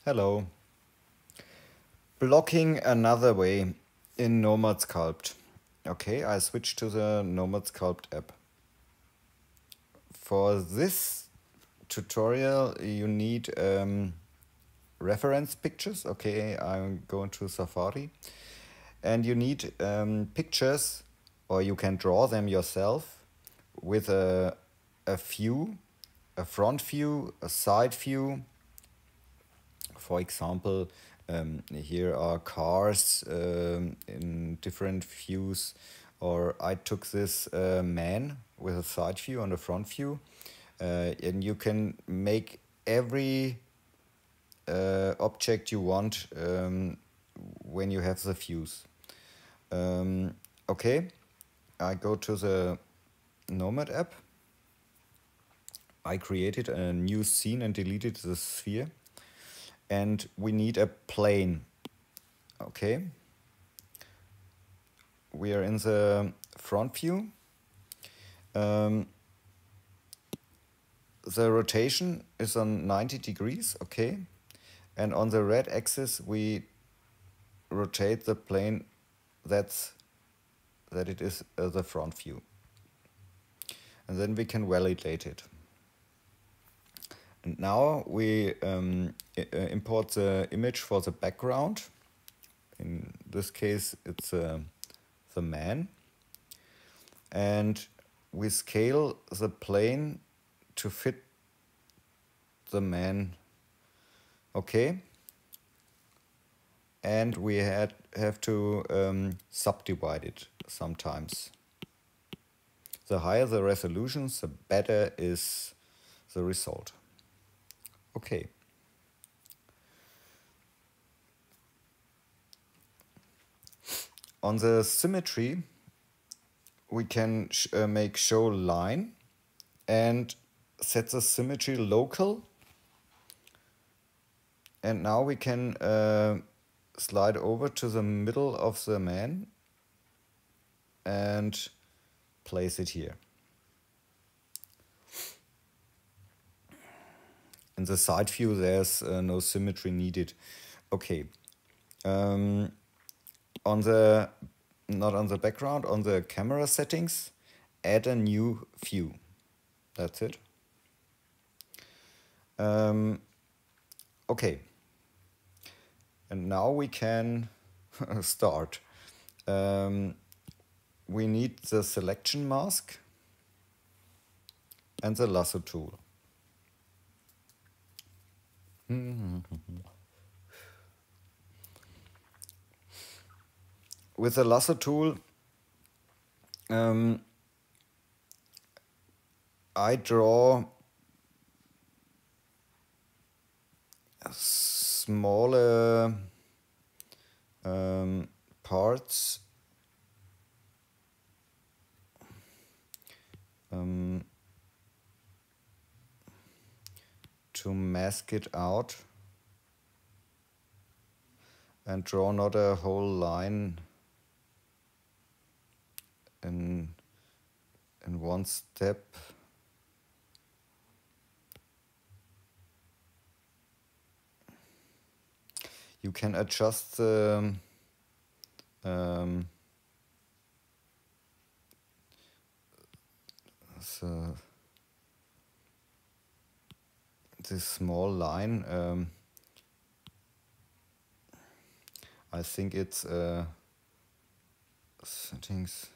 Hello. Blocking another way in Nomad Sculpt. Okay, I switch to the Nomad Sculpt app. For this tutorial, you need reference pictures. Okay, I'm going to Safari. And you need pictures, or you can draw them yourself with a view, a front view, a side view. For example, here are cars in different views, or I took this man with a side view and a front view, and you can make every object you want when you have the views. Okay, I go to the Nomad app. I created a new scene and deleted the sphere. And we need a plane. Okay. We are in the front view. The rotation is on 90 degrees, okay. And on the red axis we rotate the plane that it is the front view. And then we can validate it. And now we import the image for the background. In this case, it's the man. And we scale the plane to fit the man. Okay. And we have to subdivide it sometimes. The higher the resolution, the better is the result. Okay. On the symmetry, we can make show line and set the symmetry local. And now we can slide over to the middle of the man and place it here. In the side view, there's no symmetry needed. Okay. Not on the background, on the camera settings, add a new view. That's it. Okay. And now we can start. We need the selection mask and the lasso tool. With the lasso tool, I draw smaller parts to mask it out and draw not a whole line in one step. You can adjust the this small line. I think it's settings,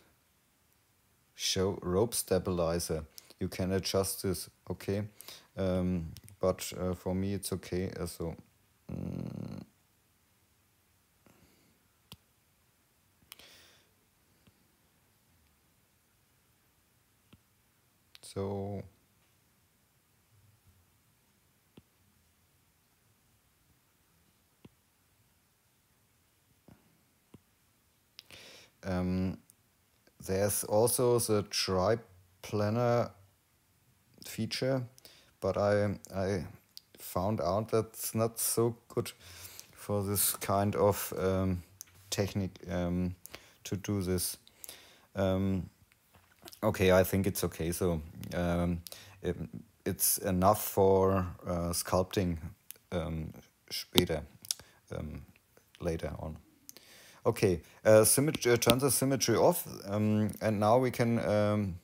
show rope stabilizer. You can adjust this, okay, but for me it's okay. So there's also the triplanar feature, but I found out that's not so good for this kind of technique to do this. Okay, I think it's okay. So it's enough for sculpting später, later on. Okay, turn the symmetry off, and now we can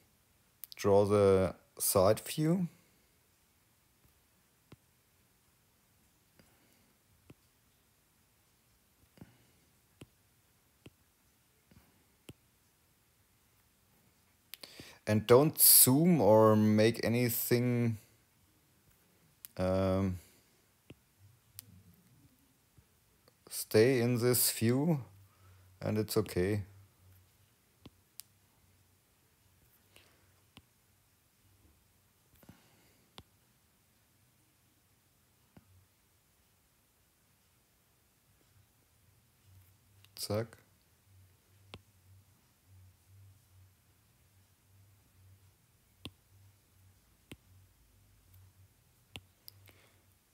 draw the side view. And don't zoom or make anything stay in this view, and it's okay. Zack.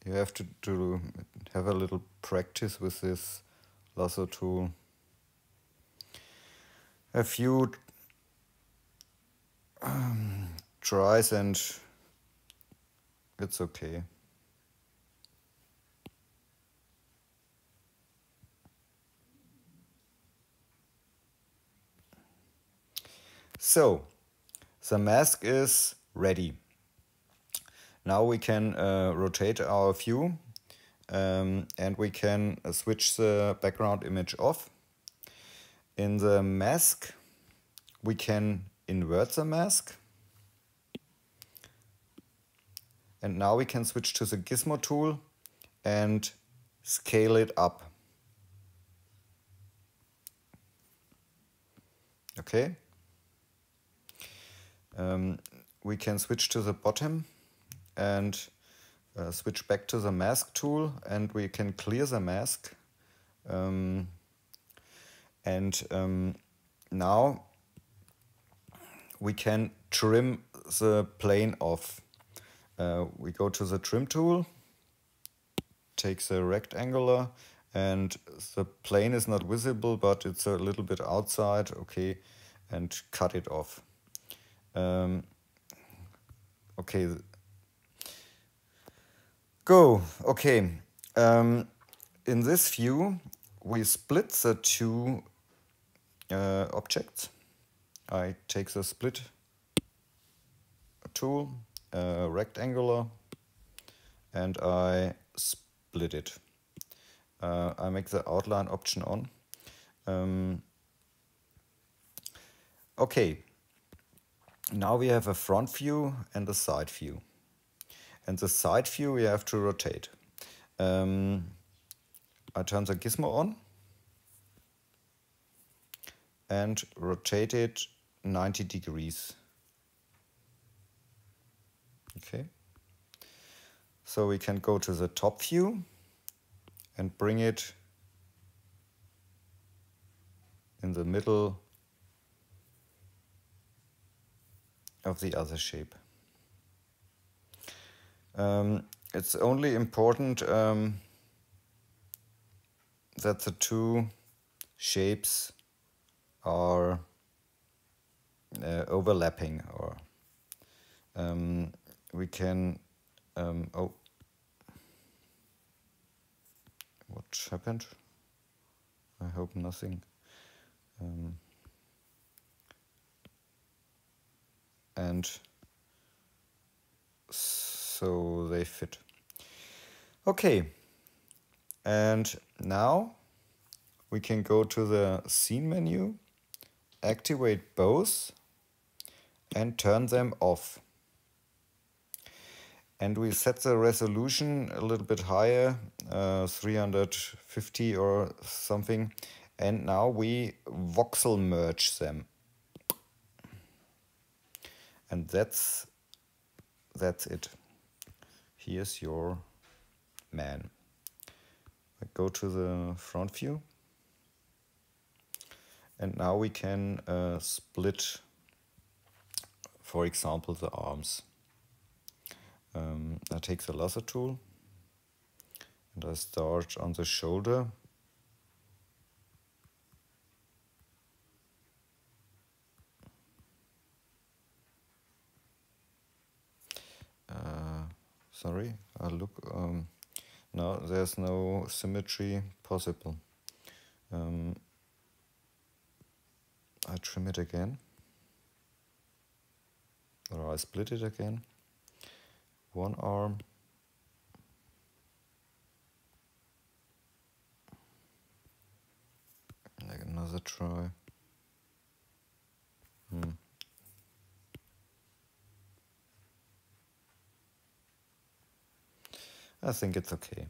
You have to have a little practice with this lasso tool. A few tries and it's okay. So, the mask is ready. Now we can rotate our view and we can switch the background image off. In the mask, we can invert the mask. And now we can switch to the gizmo tool and scale it up. Okay. We can switch to the bottom and switch back to the mask tool, and we can clear the mask. Now we can trim the plane off. We go to the trim tool, take the rectangular, and the plane is not visible, but it's a little bit outside, okay, and cut it off. Okay. Go. Okay. In this view, we split the two objects. I take the split tool, rectangular, and I split it. I make the outline option on. Okay. Now we have a front view and a side view. And the side view we have to rotate. I turn the gizmo on and rotate it 90 degrees. Okay. So we can go to the top view and bring it in the middle of the other shape. It's only important that the two shapes are overlapping, or we can oh, what happened? I hope nothing. And so they fit. Okay, and now we can go to the scene menu, activate both, and turn them off. And we set the resolution a little bit higher, 350 or something, and now we voxel merge them. And that's it. Here's your man. I go to the front view, and now we can split, for example, the arms. I take the lasso tool and I start on the shoulder. Sorry, I look. No, there's no symmetry possible. I trim it again, or I split it again. One arm, another try. I think it's okay.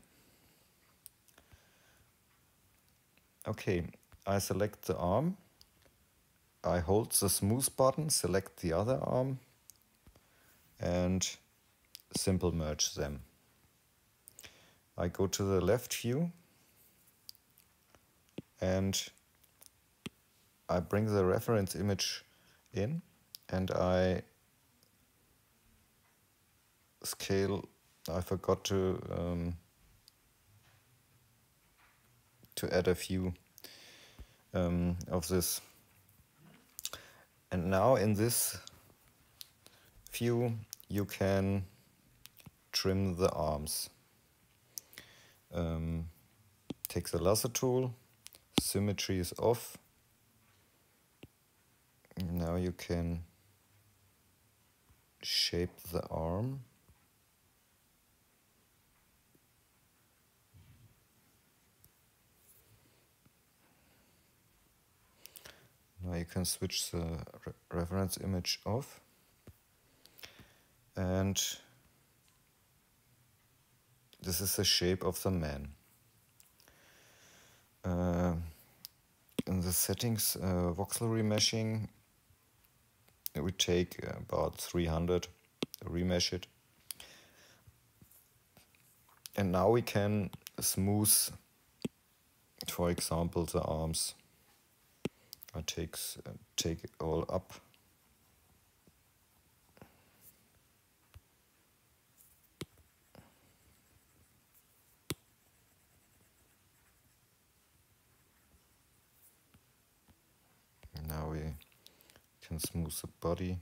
Okay, I select the arm. I hold the smooth button, select the other arm, and simple merge them. I go to the left view and I bring the reference image in and I scale. I forgot to add a view of this. And now in this view you can trim the arms. Take the lasso tool, symmetry is off. Now you can shape the arm. Now you can switch the reference image off. And this is the shape of the man. In the settings, voxel remeshing, we take about 300, remesh it. And now we can smooth, for example, the arms. I take it all up. Now we can smooth the body.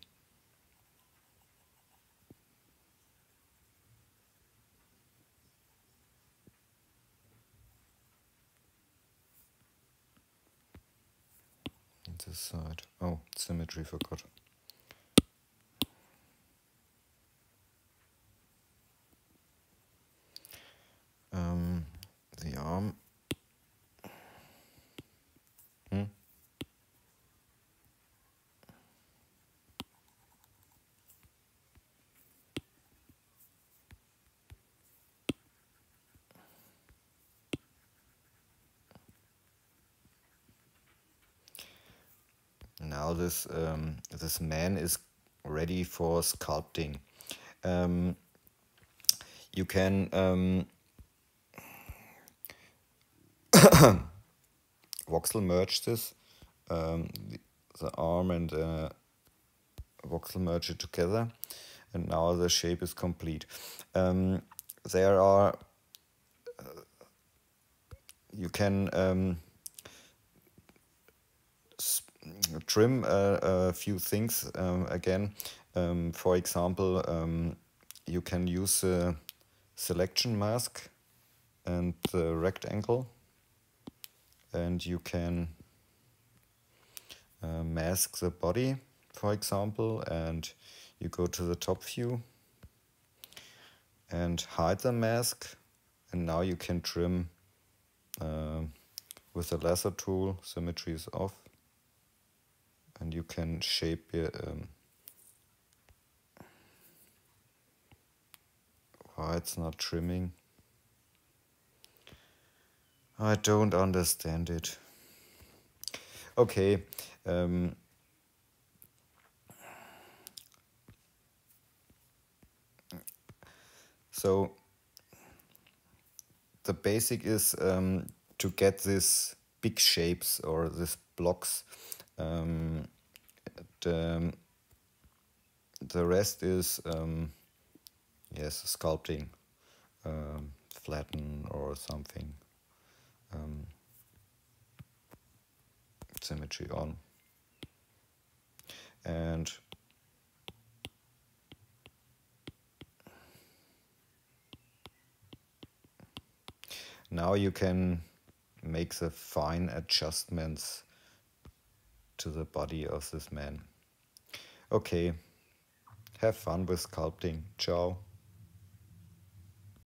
And this side. Oh, symmetry, forgot. The arm. Now this man is ready for sculpting. You can voxel merge this, the arm and voxel merge it together, and now the shape is complete. There are you can trim a few things again. For example, you can use the selection mask and the rectangle, and you can mask the body, for example, and you go to the top view and hide the mask, and now you can trim with the lasso tool. Symmetry is off, and you can shape it. Why it's not trimming? I don't understand it. Okay. So the basic is to get these big shapes or these blocks. The rest is yes, sculpting, flatten or something. Symmetry on, and Now you can make the fine adjustments to the body of this man. Okay, have fun with sculpting. Ciao.